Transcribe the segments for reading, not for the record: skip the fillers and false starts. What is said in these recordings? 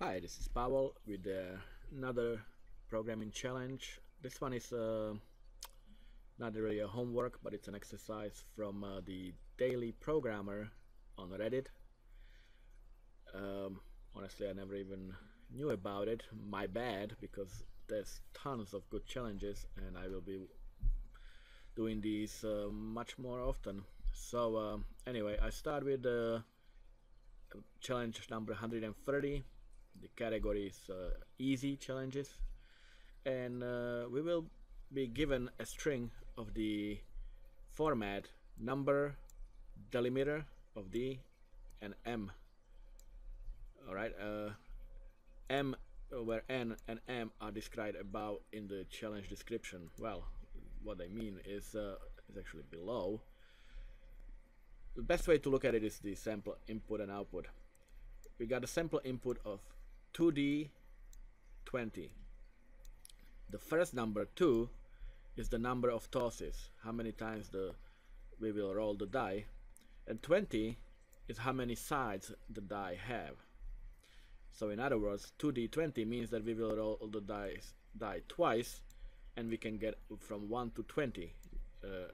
Hi, this is Pavel with another programming challenge. This one is not really a homework, but it's an exercise from the Daily Programmer on Reddit. Honestly, I never even knew about it. My bad, because there's tons of good challenges and I will be doing these much more often. So anyway, I start with challenge number 130. The category is easy challenges, and we will be given a string of the format number, delimiter of D, and M. Alright, M, where N and M are described above in the challenge description. Well, what I mean is actually below. The best way to look at it is the sample input and output. We got a sample input of 2D 20. The first number 2 is the number of tosses, how many times we will roll the die, and 20 is how many sides the die have. So in other words, 2D20 means that we will roll the die twice, and we can get from 1 to 20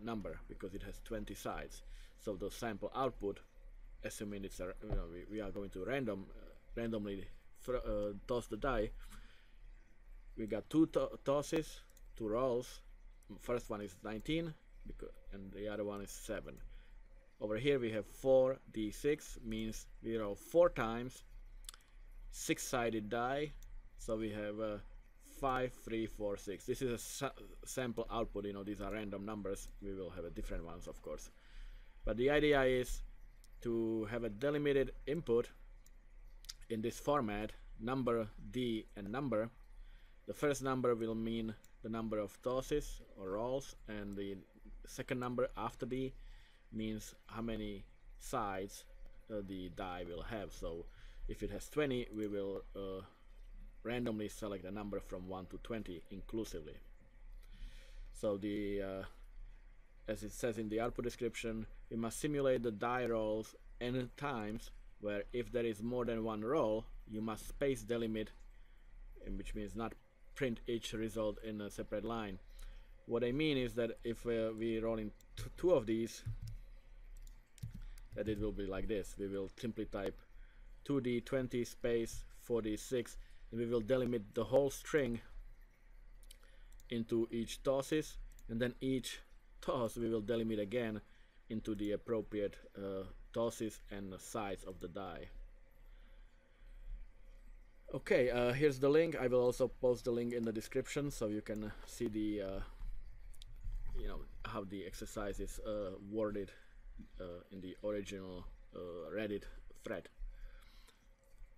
number because it has 20 sides. So the sample output, assuming it's a, we are going to randomly toss the die. We got two tosses, 2 rolls. First one is 19 and the other one is 7. Over here we have 4d6, means we roll 4 times 6-sided die, so we have 5, 3, 4, 6. This is a sample output. These are random numbers. We will have a different ones, of course, but the idea is to have a delimited input in this format, number, D, and number. The first number will mean the number of tosses or rolls, and the second number after D means how many sides the die will have. So if it has 20, we will randomly select a number from 1 to 20 inclusively. So as it says in the output description, we must simulate the die rolls n times, where if there is more than one roll, you must space delimit, which means not print each result in a separate line. What I mean is that if we roll in two of these, that it will be like this. We will simply type 2d20 space 4d6, and we will delimit the whole string into each tosses, and then each toss we will delimit again into the appropriate tosses and sides of the die. Okay, here's the link. I will also post the link in the description so you can see the how the exercise is worded in the original Reddit thread.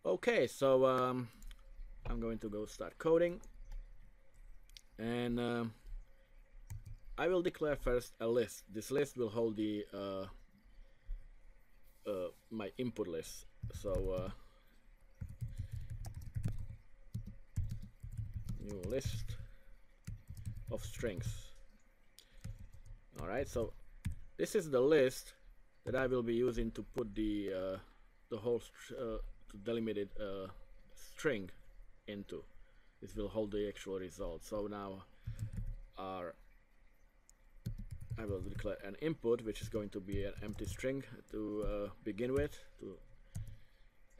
Okay, so I'm going to go start coding, and I will declare first a list. This list will hold the my input list. So new list of strings. Alright, so this is the list that I will be using to put the whole delimited string into. This will hold the actual result. So now I will declare an input, which is going to be an empty string to begin with,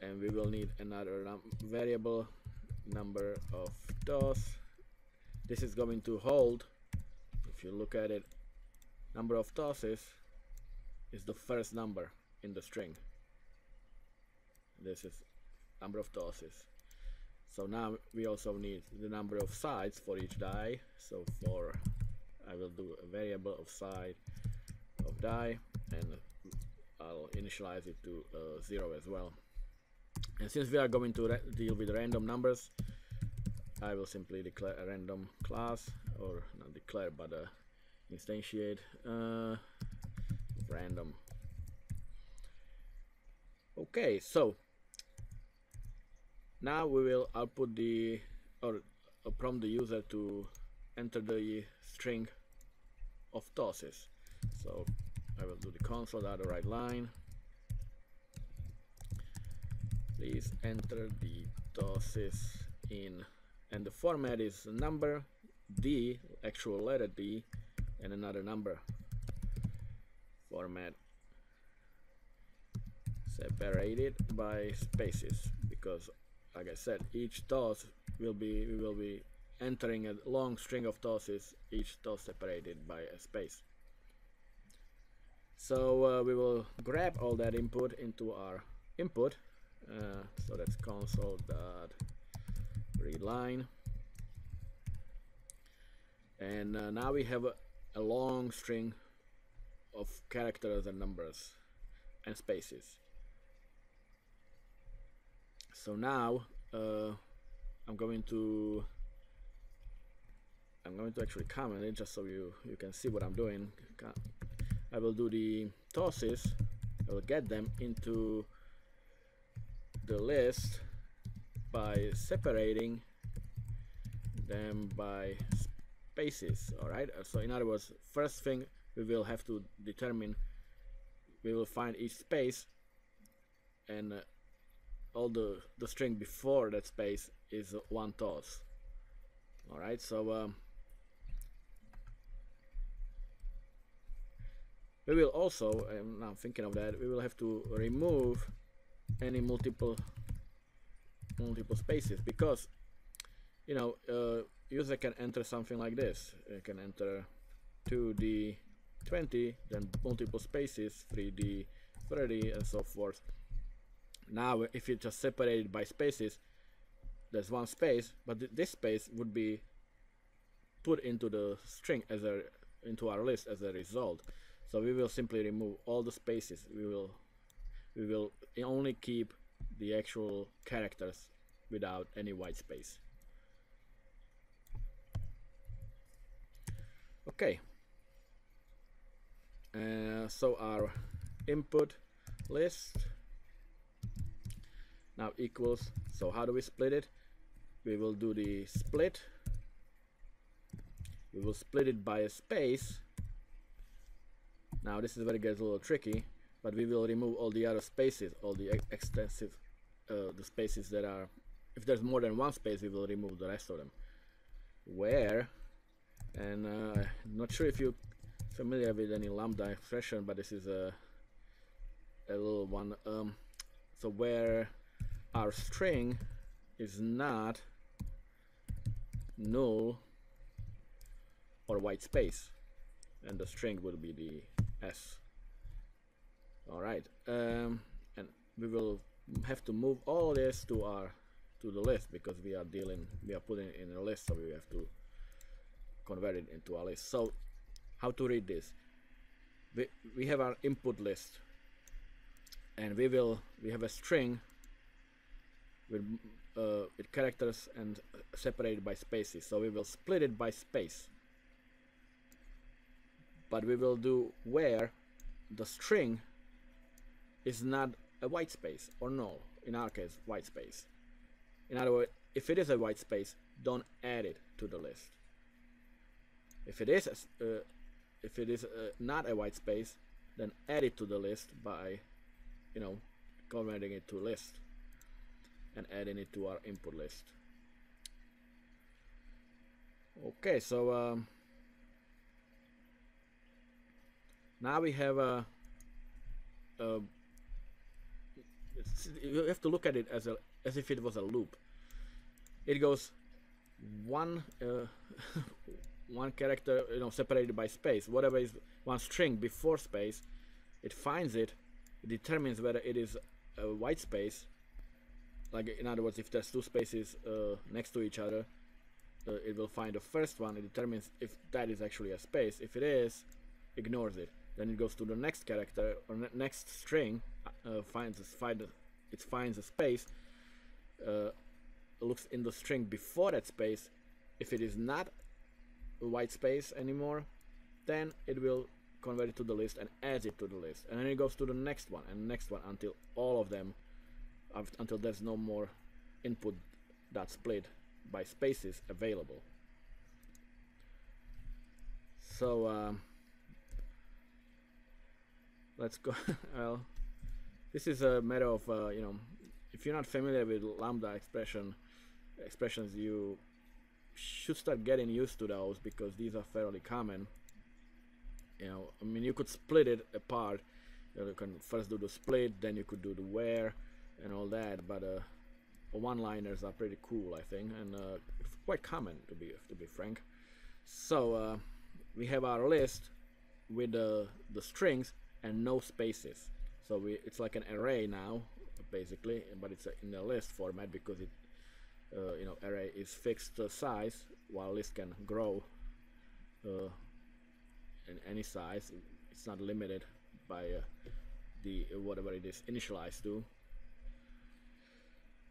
and we will need another variable, number of toss. This is going to hold, if you look at it, number of tosses is the first number in the string. This is number of tosses. So now we also need the number of sides for each die. So I will do a variable of side of die, and I'll initialize it to 0 as well. And since we are going to deal with random numbers, I will simply declare a random class, or not declare but instantiate random. Okay, so now we will output prompt the user to enter the string of tosses. So I will do the console.writeLine. Please enter the tosses in, and the format is number D, actual letter D, and another number. Format separated by spaces, because like I said, each toss we will be entering a long string of tosses, each toss separated by a space. So we will grab all that input into our input. So that's console.readline, and now we have a long string of characters and numbers and spaces. So now I'm going to actually comment it just so you can see what I'm doing. I will do the tosses. I will get them into the list by separating them by spaces. Alright, so in other words, first thing we will have to determine, we will find each space, and all the string before that space is one toss. Alright, so we will also, now thinking of that, we will have to remove any multiple spaces, because you know, user can enter something like this. It can enter 2D 20, then multiple spaces, 3D 30, and so forth. Now if you just separate it by spaces, there's one space, but this space would be put into the string into our list as a result. So we will simply remove all the spaces. We will only keep the actual characters without any white space. Okay, so our input list now equals, so how do we split it? We will do the split. We will split it by a space. Now this is where it gets a little tricky, but we will remove all the other spaces, all the extensive the spaces that are, if there's more than one space, we will remove the rest of them. Where, and I'm not sure if you're familiar with any Lambda expression, but this is a little one. So where our string is not null or white space, and the string will be the S. Alright, and we will have to move all this to the list, because we are putting it in a list, so we have to convert it into a list. So how to read this? We have our input list, and we have a string with characters and separated by spaces, so we will split it by space, but we will do where the string is not a white space or null, in our case white space. In other words, if it is a white space, don't add it to the list. If it is not a white space, then add it to the list by, you know, converting it to list and adding it to our input list. Okay, so now we have you have to look at it as if it was a loop. It goes one character, you know, separated by space. Whatever is one string before space, it finds it. It determines whether it is a white space. Like, in other words, if there's two spaces next to each other, it will find the first one. It determines if that is actually a space. If it is, ignores it. Then it goes to the next character or next string, finds a space, looks in the string before that space. If it is not a white space anymore, then it will convert it to the list and adds it to the list. And then it goes to the next one and next one until all of them, until there's no more input.split by spaces available. So let's go. Well, this is a matter of you know, if if you're not familiar with Lambda expressions, you should start getting used to those, because these are fairly common. You know, I mean, you could split it apart. You can first do the split, then you could do the where and all that. But one-liners are pretty cool, I think, and it's quite common, to be frank. So we have our list with the strings and no spaces. So it's like an array now, basically, but it's in a list format, because it you know, array is fixed size, while list can grow in any size. It's not limited by the whatever it is initialized to.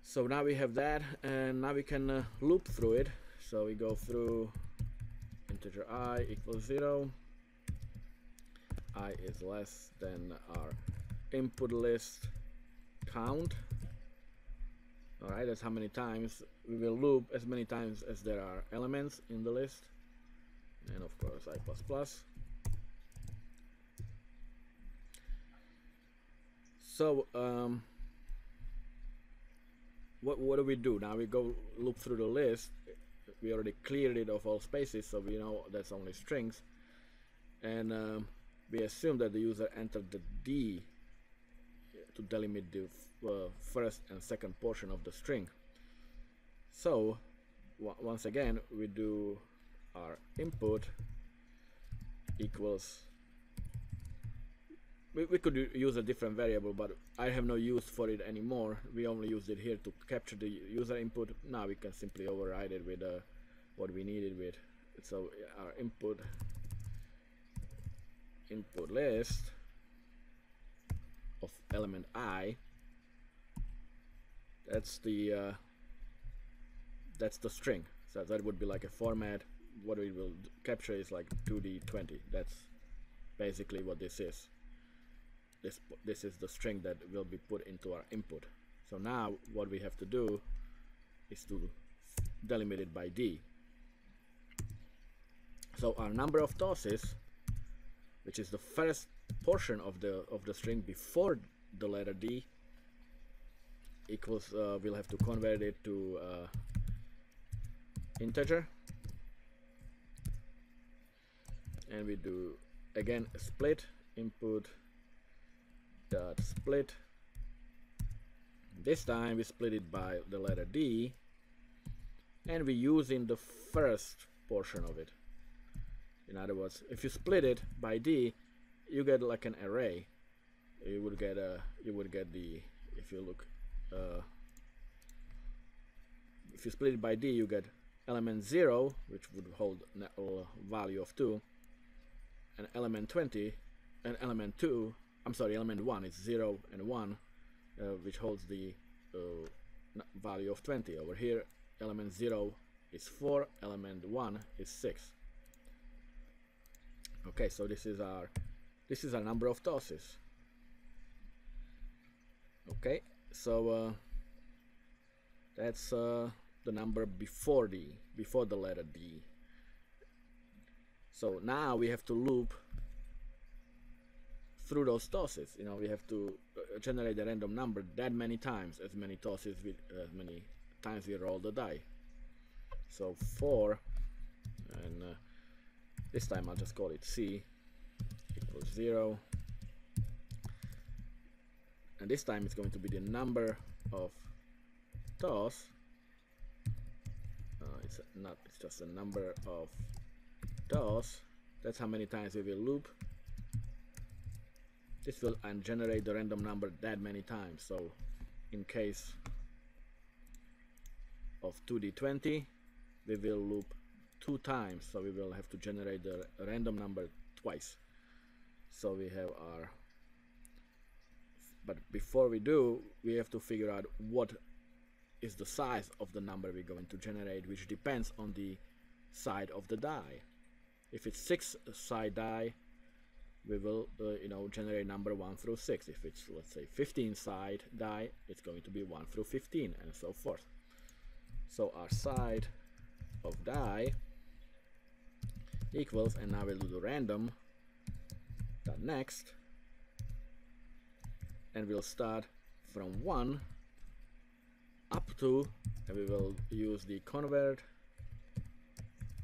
So now we have that, and now we can loop through it. So we go through integer I equals 0, I is less than our input list count. Alright, that's how many times we will loop, as many times as there are elements in the list, and of course I++. So what do we do now? We go loop through the list. We already cleared it of all spaces, so we know that's only strings, and we assume that the user entered the D to delimit the first and second portion of the string. So once again, we do our input equals, we could use a different variable, but I have no use for it anymore. We only used it here to capture the user input. Now we can simply override it with what we needed with. So our input list of element I, that's the string. So that would be like a format. What we will capture is like 2D20. That's basically what this is. This is the string that will be put into our input. So now what we have to do is to delimit it by D. So our number of tosses, which is the first portion of the string before the letter D, equals, we'll have to convert it to integer, and we do again a split, input dot split. This time we split it by the letter D, and we use in the first portion of it. In other words, if you split it by D, you get like an array. You would get the, if you look, if you split it by D, you get element 0, which would hold a value of 2, and element 20, and element 2, I'm sorry, element 1 is 0 and 1, which holds the value of 20. Over here, element 0 is 4, element 1 is 6. Okay, so this is our number of tosses. Okay, so that's the number before the letter D. So now we have to loop through those tosses. You know, we have to generate a random number that many times, as many tosses with as many times we roll the die. So 4, and this time I'll just call it C equals 0, and this time it's going to be the number of toss. It's just a number of toss. That's how many times we will loop. This will generate the random number that many times. So in case of 2D20, we will loop 2 times, so we will have to generate the random number twice. So we have our, but before we do, we have to figure out what is the size of the number we're going to generate, which depends on the side of the die. If it's 6-side die, we will generate number 1 through 6. If it's, let's say, 15-side die, it's going to be 1 through 15, and so forth. So our side of die equals, and now we'll do the random dot next, and we'll start from 1 up to, and we will use the convert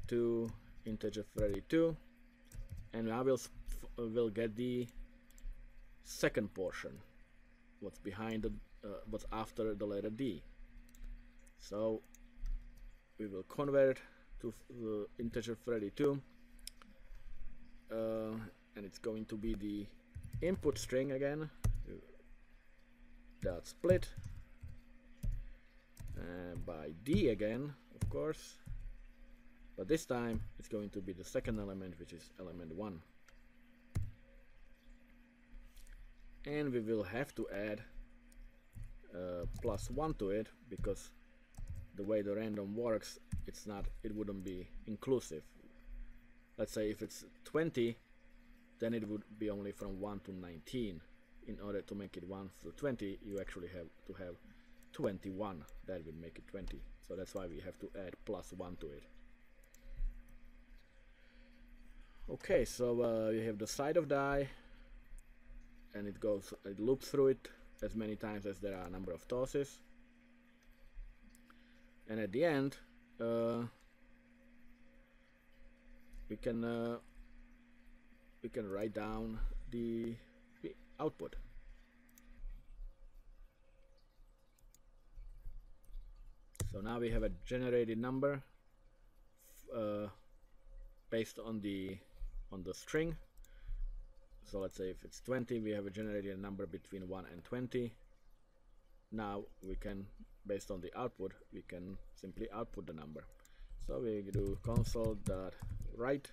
to integer 32, and now we'll get the second portion, what's behind the what's after the letter D. So we will convert to integer 32, and it's going to be the input string again, dot split by D again, of course, but this time it's going to be the second element, which is element 1, and we will have to add +1 to it, because the way the random works, it wouldn't be inclusive. Let's say if it's 20, then it would be only from 1 to 19. In order to make it 1 to 20, you actually have to have 21. That would make it 20. So that's why we have to add +1 to it. Okay, so you have the side of die, and it loops through it as many times as there are a number of tosses. And at the end, we can write down the output. So now we have a generated number based on the string. So let's say if it's 20, we have a generated number between 1 and 20. Now we can, based on the output, we can simply output the number. So we do console.write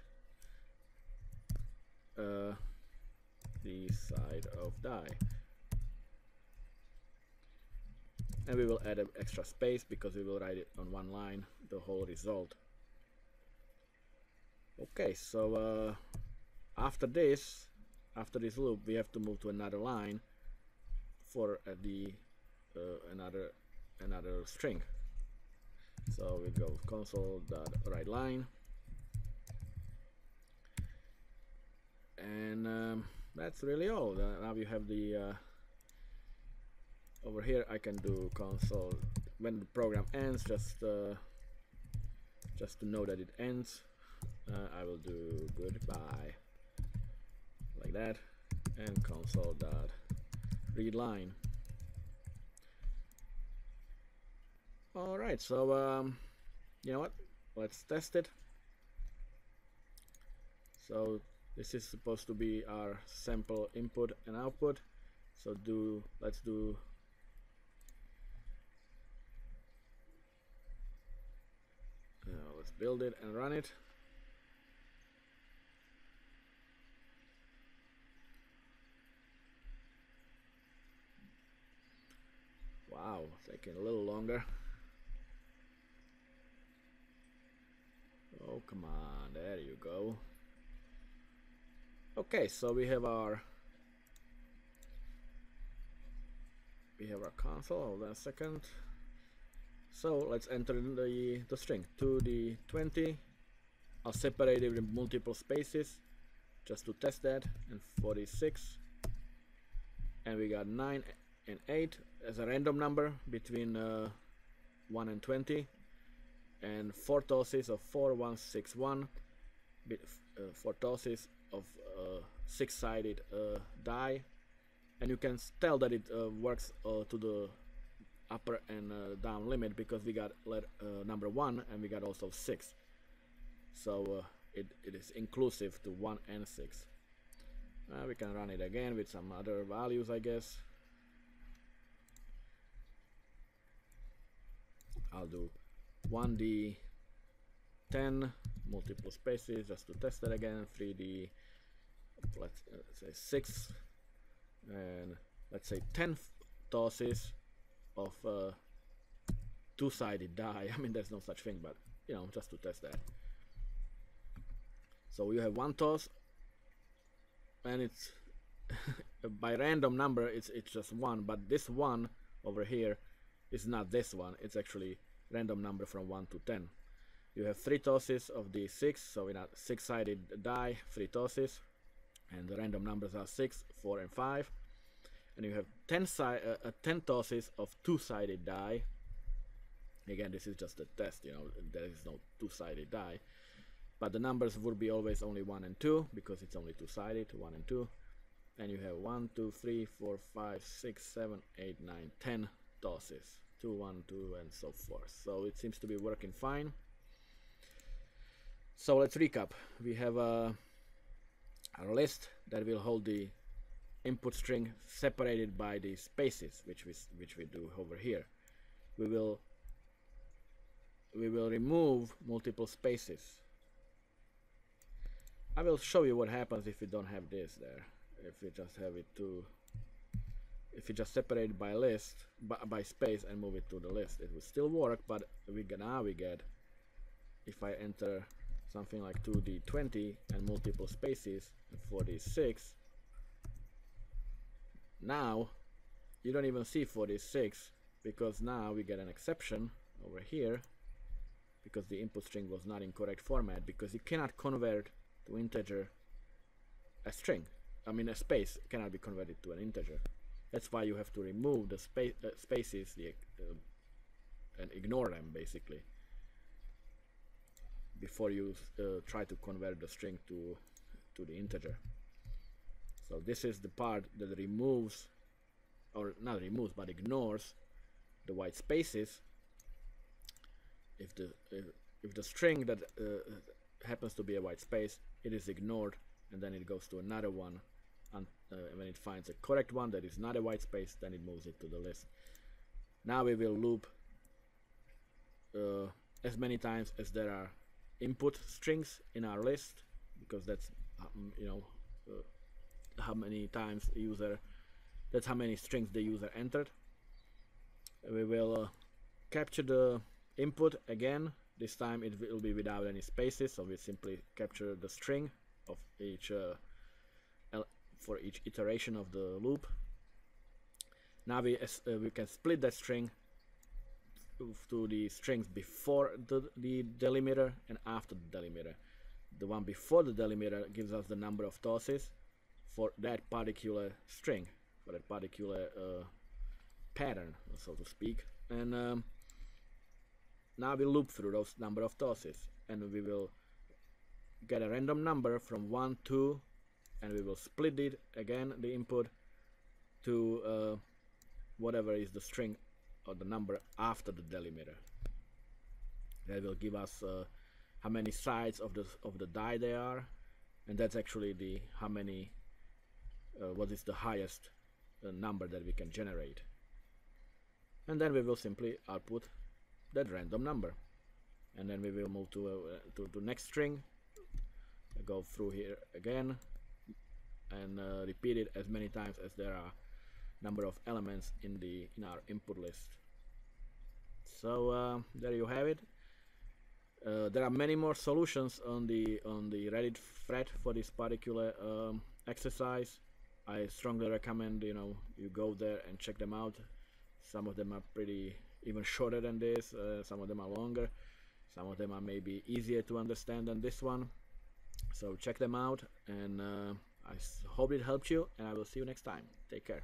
the side of die, and we will add an extra space because we will write it on one line, the whole result. Okay, so after this loop, we have to move to another line for another string. So we go console.writeLine, and that's really all. Now you have the over here. I can do console when the program ends, just to know that it ends. I will do goodbye like that, and console.readLine. Alright, so you know what, let's test it. So this is supposed to be our sample input and output. So let's build it and run it. Wow, taking a little longer. Oh, come on, there you go. Okay, so we have our console. Hold on a second. So let's enter the string to the 20. I'll separate it in multiple spaces just to test that, and 46, and we got 9 and 8 as a random number between 1 and 20, and 4 tosses of 4, 1, 6, 1, 4 tosses of 6-sided die, and you can tell that it works to the upper and down limit, because we got number 1 and we got also 6, so it is inclusive to 1 and 6. We can run it again with some other values, I guess. I'll do 1D 10 multiple spaces just to test it again. 3D, let's say 6, and let's say 10 tosses of 2-sided die. I mean, there's no such thing, but you know, just to test that. So you have 1 toss, and it's by random number, it's just 1, but this 1 over here is not this one, it's actually random number from 1 to 10. You have 3 tosses of the 6, so in a 6-sided die, 3 tosses, and the random numbers are 6, 4, and 5. And you have 10 tosses of 2-sided die, Again, this is just a test, you know, there is no two-sided die, but the numbers would be always only 1 and 2 because it's only two-sided, 1 and 2, and you have 1, 2, 3, 4, 5, 6, 7, 8, 9, 10 tosses, 2, 1, 2, and so forth. So it seems to be working fine. So let's recap. We have a list that will hold the input string separated by the spaces, which we do over here. We will remove multiple spaces. I will show you what happens if we don't have this there. If we just have it to, if we just separate it by list, by space, and move it to the list, it will still work. But now we get, if I enter something like 2d20 and multiple spaces and 46, now you don't even see 46 because now we get an exception over here because the input string was not in correct format, because you cannot convert to integer a string. I mean, a space cannot be converted to an integer. That's why you have to remove the spaces and ignore them basically before you try to convert the string to the integer. So this is the part that removes, or not removes, but ignores the white spaces. If the string that happens to be a white space, it is ignored, and then it goes to another one, and when it finds a correct one that is not a white space, then it moves it to the list. Now we will loop as many times as there are input strings in our list, because that's how many times that's how many strings the user entered. We will capture the input again. This time it will be without any spaces, so we simply capture the string of each for each iteration of the loop. Now we can split that string to the strings before the delimiter and after the delimiter. The one before the delimiter gives us the number of tosses for that particular string, for that particular pattern, so to speak. And now we loop through those number of tosses, and we will get a random number from 1, 2, and we will split it again, the input, to whatever is the string or the number after the delimiter. That will give us how many sides of the die there are, and that's actually the how many what is the highest number that we can generate. And then we will simply output that random number, and then we will move to the next string, go through here again, and repeat it as many times as there are number of elements in our input list. So there you have it. There are many more solutions on the Reddit thread for this particular exercise. I strongly recommend you go there and check them out. Some of them are pretty even shorter than this, some of them are longer, some of them are maybe easier to understand than this one. So check them out, and I hope it helped you, and I will see you next time. Take care.